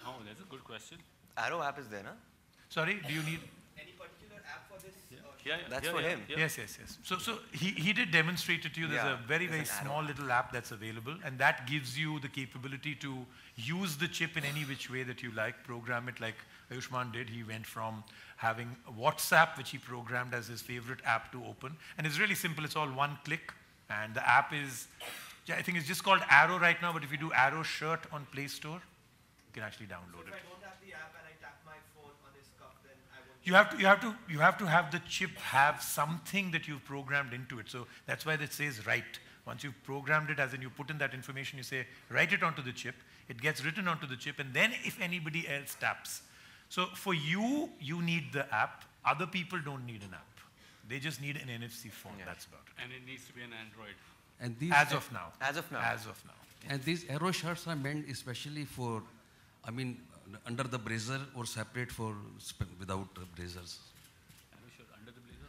Oh, that's a good question. Arrow app is there, na? Sorry, do you need? Any particular app for this? That's for him. Yes. So he did demonstrate it to you. There's a very small little app that's available, and that gives you the capability to use the chip in any which way that you like, program it like Ayushmann did. He went from having WhatsApp, which he programmed as his favorite app to open, and it's really simple. It's all one click, and the app is, I think it's just called Arrow right now, but if you do Arrow Shirt on Play Store, you can actually download it. If I don't have the app and I tap my phone on this cup, then I won't. You have to have the chip have something that you've programmed into it. So that's why it says write. Once you've programmed it, as in you put in that information, you say write it onto the chip. It gets written onto the chip, and then if anybody else taps. So for you, you need the app. Other people don't need an app. They just need an NFC phone. Yeah. That's about it. And it needs to be an Android. And these as of now. And these Arrow shirts are meant especially for, I mean, under the blazer or separate for without blazers. Arrow shirt under the blazer?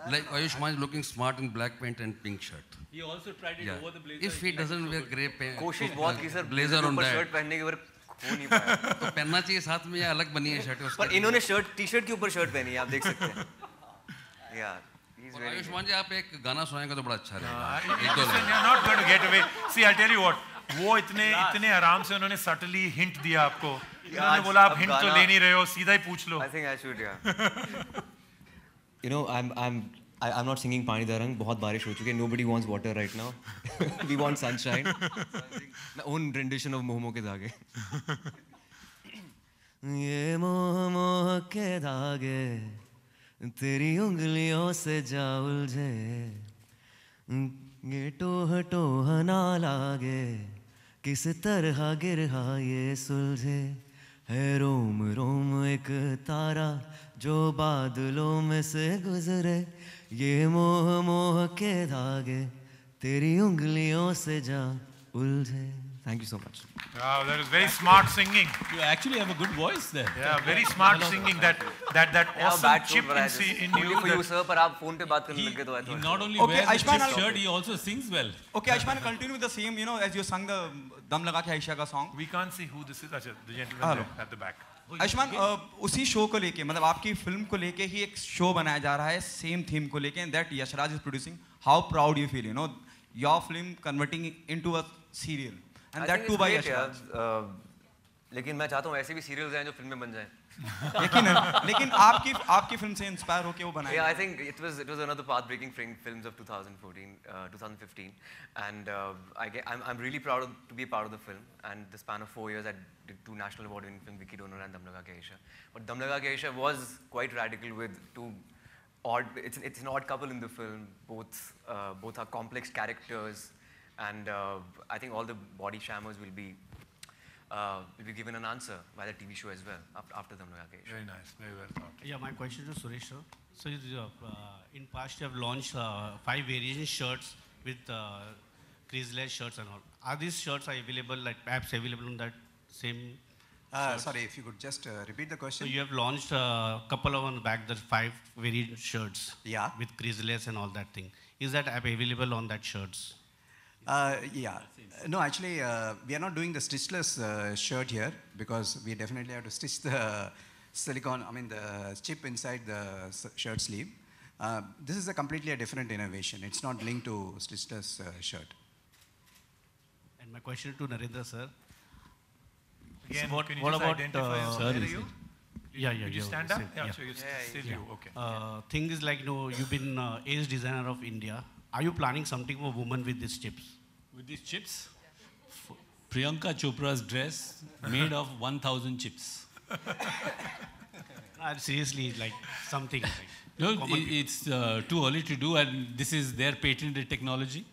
Or like Ayushmann is looking smart in black pant and pink shirt. He also tried it over the blazer. If he doesn't wear grey pant, कोशिश बहुत की sir blazer on that. Shirt पहनने के ऊपर हो नहीं पाया. तो पहनना चाहिए साथ में या अलग बनी है शर्ट उसके. पर इन्होंने शर्ट टी-शर्ट के ऊपर शर्ट पहनी है, आप देख सकते हैं. Yeah. आयुष्मान जी आप एक गाना सुनाएंगे तो बड़ा अच्छा रहेगा. You're not going to get away. See, I'll tell you what. वो इतने आराम से उन्होंने subtly hint दिया आपको. उन्होंने बोला आप hint तो ले नहीं रहे हो, सीधा ही पूछ लो. I think I should, yeah. You know, I'm not singing Pani Darang. बहुत बारिश हो चुकी है. Nobody wants water right now. We want sunshine. My own rendition of मोह के धागे. ये मोह के धागे तेरी उंगलियों से जा उलझे, ये टोह टोह ना लागे, किस तरह गिरहा ये सुलझे, है रोम रोम एक तारा जो बादलों में से गुजरे, ये मोह मोह के धागे तेरी उंगलियों से जा उलझे. Thank you so much. Wow, that is very smart singing. You actually have a good voice there. Yeah, very smart singing. That awesome chip in you. For you, sir, पर आप फोन पे बात करने लगे तो He not only wears a chip shirt, he also sings well. Okay, Ayushmann, continue with the same. You know, as you sung the Dam Laga Ke Aisha ka song. We can't see who this is. Achha, the gentleman at the back. Ayushman उसी show को लेके, मतलब आपकी film को लेके ही एक show बनाया जा रहा है सेम थीम को लेके, and that Yashraj is producing. How proud you feel, you know, your film converting into a serial. And that too by Yashraj. लेकिन मैं चाहता हूँ ऐसे भी सीरियल्स हैं जो फिल्में बन जाएं. लेकिन आपकी फिल्म से इंस्पायर होके वो बनाया. Yeah, I think it was another path-breaking films of 2015, and I'm really proud to be a part of the film. And the span of 4 years, I did 2 national award-winning films, Vicky Donor and Dam Laga Ke Aisha. But Dam Laga Ke Aisha was quite radical with 2 odd. It's an odd couple in the film. Both are complex characters. And I think all the body shammers will be given an answer by the TV show as well after Dam Laga Ke Aisha. Very nice, very well thought. Yeah, my question to Suresh sir. So in past you have launched 5 variation shirts with creaseless shirts and all. Are these shirts available, like apps available on that same? Sorry, if you could just repeat the question. So you have launched a couple of months back the 5 variant shirts. Yeah. With creaseless and all that thing. Is that app available on that shirts? Yeah. No, actually, we are not doing the stitchless shirt here because we definitely have to stitch the the chip inside the shirt sleeve. This is a completely different innovation. It's not linked to stitchless shirt. And my question to Narendra sir. Again, so can you just identify sir, where are you? Yeah. Did you stand up? Yeah. So it's still you. Okay. Thing is like, you've been ace designer of India. Are you planning something for women with these chips? With these chips? Priyanka Chopra's dress made of 1,000 chips. Seriously, like something. Like no, it's too early to do, and this is their patented technology.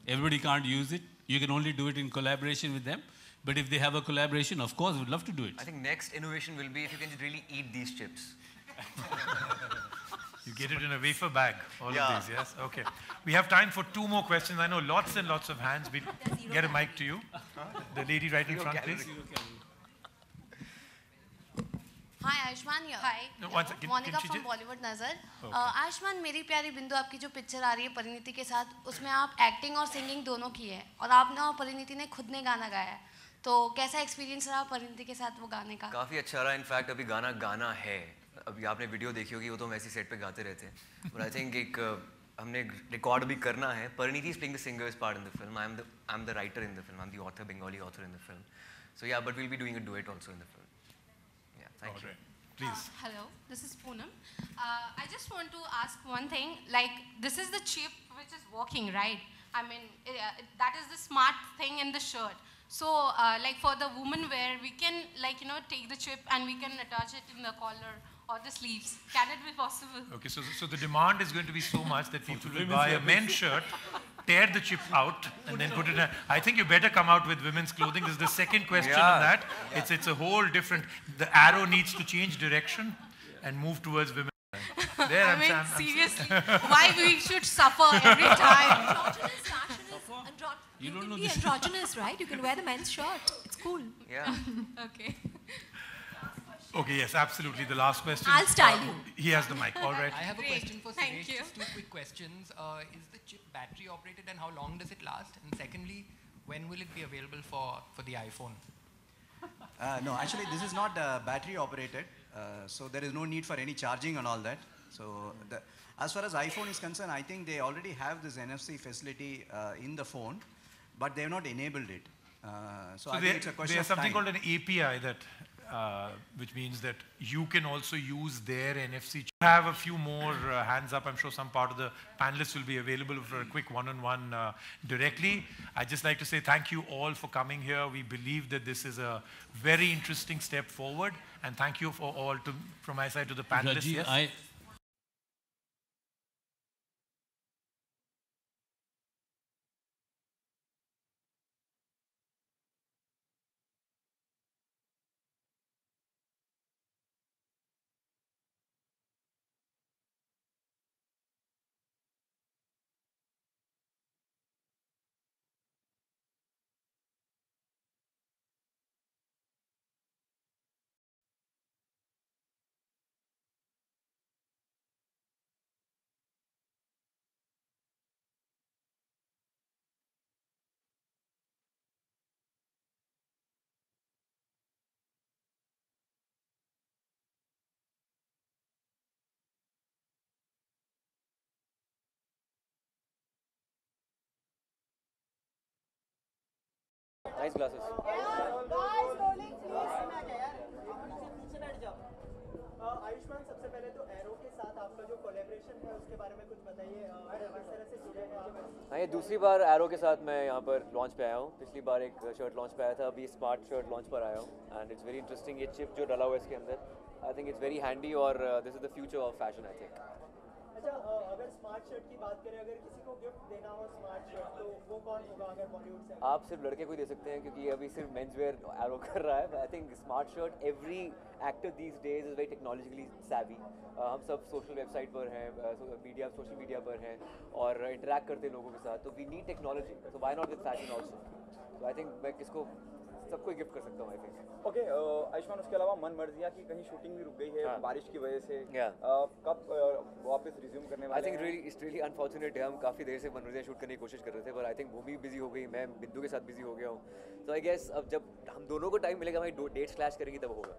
Everybody can't use it. You can only do it in collaboration with them. But if they have a collaboration, of course, we'd love to do it. I think next innovation will be if you can really eat these chips. You get it in a wafer bag, all of these, yes? Okay. We have time for 2 more questions. I know lots and lots of hands. We'll get a mic to you. The lady right in front, please. Hi, Ayushmann here. Hi. No, one second. Monica from Bollywood Nazar. Ayushmann, मेरी प्यारी बिंदु आपकी जो picture आ रही है परिणीति के साथ, उसमें आप एक्टिंग और सिंगिंग दोनों की है, और आपने और परिणीति ने खुद ने गाना गाया है. तो कैसा एक्सपीरियंस रहा परिणीति के साथ वो गाने का? काफ़ी अच्छा रहा, इनफैक्ट अभी गाना गाना है, अभी आपने वीडियो देखी होगी, वो तो हम ऐसी सेट पे गाते रहते हैं, बट आई थिंक एक हमने रिकॉर्ड भी करना है. Parineeti is playing the singer's part in the film. I'm the writer in the film. I'm the author, Bengali author in the film. So yeah, but we'll be doing a duet also in the film. Yeah, thank you. Please. Hello, this is Poonam. I just want to ask one thing. Like, this is the chip which is working, right? I mean, that is the smart thing in the shirt. So, like for the woman wear, we can like, you know, take the chip and we can attach it in the collar or the sleeves. Can it be possible? Okay, so the demand is going to be so much that people will buy a men's shirt, tear the chip out, and then put it in. I think you better come out with women's clothing. This is the second question on that. It's a whole different. The arrow needs to change direction and move towards women. There, I mean, seriously, why we should suffer every time? Androgynous fashion is you can be androgynous, right? You can wear the men's shirt. It's cool. Yeah. Okay. Okay, yes, absolutely. The last question. I'll style you. He has the mic. All right. I have a question for Thank Suresh. you. Just two quick questions. Is the chip battery operated and how long does it last? And secondly, when will it be available for the iPhone? No, actually this is not battery operated, so there is no need for any charging and all that. So as far as iPhone is concerned, I think they already have this NFC facility in the phone, but they have not enabled it. So I think it's a question there's of something time. called an API that, which means that you can also use their NFC. Have a few more hands up. I'm sure some part of the panelists will be available for a quick one-on-one directly. I'd just like to say thank you all for coming here. We believe that this is a very interesting step forward, and thank you for all from my side to the panelists. Raji, Yes? Nice glasses. Ayushman, सबसे पहले तो arrow के साथ आपका जो collaboration है उसके बारे में कुछ बताइए, किस तरह से जुड़े हैं आप? हाँ, ये दूसरी बार एरो के साथ मैं यहाँ पर लॉन्च पे आया हूँ. पिछली बार एक शर्ट लॉन्च पे आया था, अभी स्मार्ट शर्ट लॉन्च पर आया हूँ एंड इट्स वेरी इंटरेस्टिंग. ये चिप जो डला हुआ है इसके अंदर, I think it's very handy और this is the future of fashion I think. अच्छा, अगर स्मार्ट शर्ट की बात करें, अगर किसी को गिफ्ट देना हो स्मार्ट शर्ट, तो वो कौन होगा अगर बॉलीवुड से? आप सिर्फ लड़के को ही दे सकते हैं क्योंकि अभी सिर्फ मेंस वेयर एरो कर रहा है. I think smart shirt, every actor these days is very technologically savvy. हम सब सोशल वेबसाइट पर हैं, सोशल मीडिया पर हैं और इंटरेक्ट करते हैं लोगों के साथ, तो we need technology. So why not with fashion also. तो आई थिंक मैं किसको सबको गिफ्ट कर सकता हूँ. I think okay. आयुष्मान, उसके अलावा मन मर्जिया की कहीं शूटिंग भी रुक गई है बारिश की वजह से. कब वापस रिज्यूम करने वाले? आई थिंक इट्स रियली अनफॉर्चुनेट है. हम काफ़ी देर से मन मर्जिया शूट करने की कोशिश कर रहे थे, पर आई थिंक वो भी बिजी हो गई, मैं बिंदु के साथ बिजी हो गया हूँ. तो आई गेस अब जब हम दोनों को टाइम मिलेगा, हमारी डेट्स क्लैश करेंगी, तब होगा.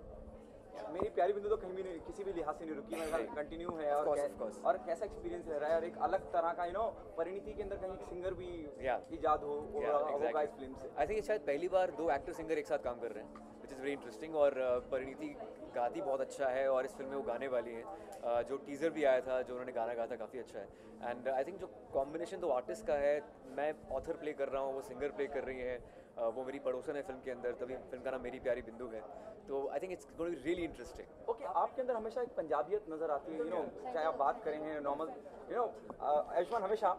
मेरी प्यारी बिंदु तो कहीं भी नहीं, किसी भी लिहाज से नहीं रुकी, मतलब कंटिन्यू है. और कैसा एक्सपीरियंस रह रहा है, और एक अलग तरह का परिणीति के अंदर कहीं एक सिंगर भी इजाद होगा इस फिल्म से. आई थिंक शायद पहली बार दो एक्टर सिंगर एक साथ काम कर रहे हैं, विच इज़ वेरी इंटरेस्टिंग. और परिणीति गाती बहुत अच्छा है और इस फिल्म में वो गाने वाली हैं. जो टीज़र भी आया था, जो उन्होंने गाना गाया था, काफ़ी अच्छा है. एंड आई थिंक जो कॉम्बिनेशन दो आर्टिस्ट का है, मैं ऑथर प्ले कर रहा हूँ, वो सिंगर प्ले कर रही है, वो मेरी पड़ोसन है फिल्म के अंदर, तभी फिल्म का नाम मेरी प्यारी बिंदु है. तो I think it's going to be really interesting. Okay, आपके अंदर हमेशा एक पंजाबियत नजर आती है, चाहे आप बात करें हैं नॉर्मल, आयुष्मान हमेशा.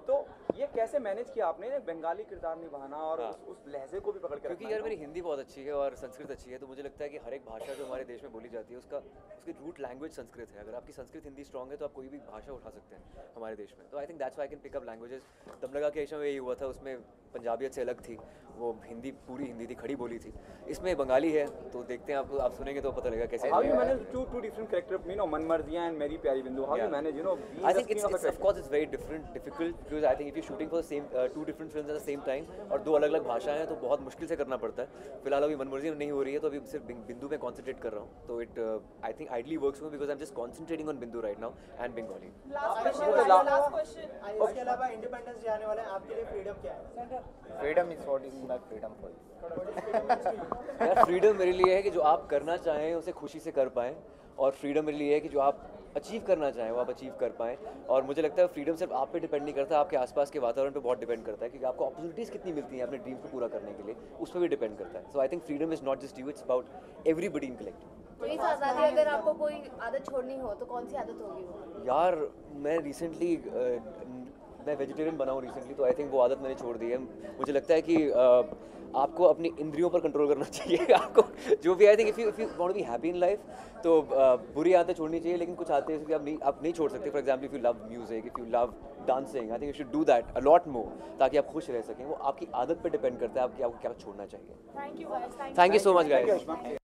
तो ये कैसे मैनेज किया आपने बंगाली किरदार निभाना और उस लहजे को भी पकड़ कर? क्योंकि यार मेरी हिंदी बहुत अच्छी है और संस्कृत अच्छी है, तो मुझे लगता है कि हर एक भाषा जो हमारे देश में बोली जाती है उसकी रूट लैंग्वेज संस्कृत है. अगर आपकी संस्कृत हिंदी स्ट्रॉन्ग है तो आप कोई भी भाषा उठा सकते हैं हमारे देश में. तो I think that's why I can pick up languages. दमलगा के एशिया में यही हुआ था, उसमें पंजाबियत से अलग थी वो हिंदी पूरी हिंदी थी, खड़ी बोली थी. इसमें बंगाली है, तो देखते हैं, आपको आप सुनेंगे तो पता लगेगा कैसे. How you manage two different characters, you know, मनमर्जियाँ and मेरी प्यारी बिंदु? How you manage, you know, being I the think king of a of character? course it's very difficult because I think if you're shooting for the same two different films at the same time और दो अलग-अलग भाषाएं हैं तो बहुत मुश्किल से करना पड़ता है. फिलहाल अभी मनमर्जी नहीं हो रही है, तो अभी सिर्फ बिंदु में concentrate कर रहा हूँ. तो it I think ideally works for me because I'm just concentrating on Bindu right now and Bengali. Last question. इसके अलावा इंडिपेंडेंस डे आने वाला है, आपके लिए फ्रीडम क्या है? Freedom is what is not freedom for you. यार फ्रीडम मेरे लिए है कि जो आप करना चाहें उसे खुशी से कर पाएं, और फ्रीडम मेरे लिए है कि जो आप अचीव करना चाहें वो आप अचीव कर पाएं. और मुझे लगता है फ्रीडम सिर्फ आप पे डिपेंड नहीं करता, आपके आसपास के वातावरण पे बहुत डिपेंड करता है, क्योंकि आपको अपॉर्चुनिटीज़ कितनी मिलती हैं अपने ड्रीम्स को पूरा करने के लिए, उस पर भी डिपेंड करता है. So I think freedom is not just you, it's about everybody in collective. तो इस आज़ादी अगर आपको कोई आदत छोड़नी हो तो कौन सी आदत होगी वो? यार मैं रिसेंटली मैं वेजिटेरियन बना हूँ रिसेंटली, तो आई थिंक वो आदत मैंने छोड़ दी है. मुझे लगता है कि आपको अपनी इंद्रियों पर कंट्रोल करना चाहिए. आपको जो भी, I think if you want to be happy in life तो बुरी आदतें छोड़नी चाहिए, लेकिन कुछ आदतें कि आप नहीं छोड़ सकते. For example if you love music, if you love dancing, I think you should do that a lot more, ताकि आप खुश रह सकें. वो आपकी आदत पर डिपेंड करता है आपको क्या छोड़ना चाहिए. Thank you thank you so much guys.